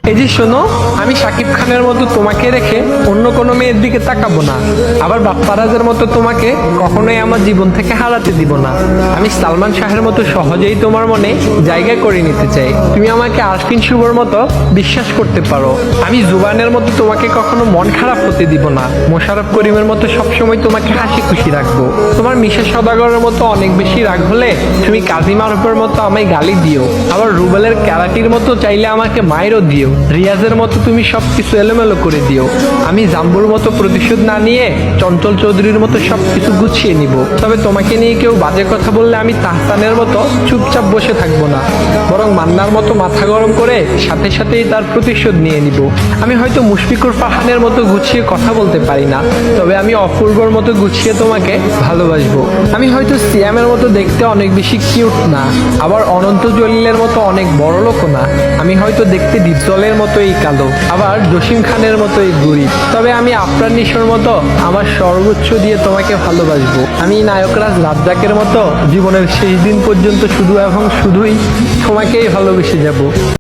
এই যে শোনো, আমি শাকিব খানের মতো তোমাকে রেখে অন্য কোনো মেয়ের দিকে তাকাবো না, আবার বাপ্পারাজের মতো তোমাকে কখনোই আমার জীবন থেকে হারাতে দিব না। আমি সালমান শাহের মতো সহজেই তোমার মনে জায়গা করে নিতে চাই। তুমি আমাকে আরফিন শুভর মতো বিশ্বাস করতে পারো। আমি জুবানের মতো তোমাকে কখনো মন খারাপ হতে দিব না। মোশাররফ করিমের মতো সবসময় তোমাকে হাসি খুশি রাখবো। তোমার মিশা সদাগরের মতো অনেক বেশি রাগ হলে তুমি কাজী মারুফের মতো আমায় গালি দিও, আবার রুবেলের ক্যারাটির মতো চাইলে আমাকে মায়েরও দিও। রিয়াজের মতো তুমি সবকিছু এলোমেলো করে দিও। আমি জাম্বুর মতো প্রতিশোধ না নিয়ে চঞ্চল চৌধুরীর মতো সবকিছু গুছিয়ে নিব। তবে তোমাকে নিয়ে কেউ বাজে কথা বললে আমি তাহসানের মতো চুপচাপ বসে থাকবো না, বরং মান্নার মতো মাথা গরম করে সাথে সাথেই তার প্রতিশোধ নিয়ে নিব। আমি হয়তো মুশফিকুর ফারহানের মতো গুছিয়ে কথা বলতে পারি না, তবে আমি অপূর্বর মতো গুছিয়ে তোমাকে ভালোবাসবো। আমি হয়তো সিয়ামের মতো দেখতে অনেক বেশি কিউট না, আবার অনন্ত জলিলের মতো অনেক বড় লোকও না। আমি হয়তো দেখতে ডিপজলের মতোই কালো, আবার জসিম খানের মতোই গরিব, তবে আমি আফরান নিশোর মতো আমার সর্বোচ্চ দিয়ে তোমাকে ভালোবাসবো। আমি নায়করাজ রাজ্জাকের মতো জীবনের শেষ দিন পর্যন্ত শুধু এবং শুধুই তোমাকেই ভালোবেসে যাব।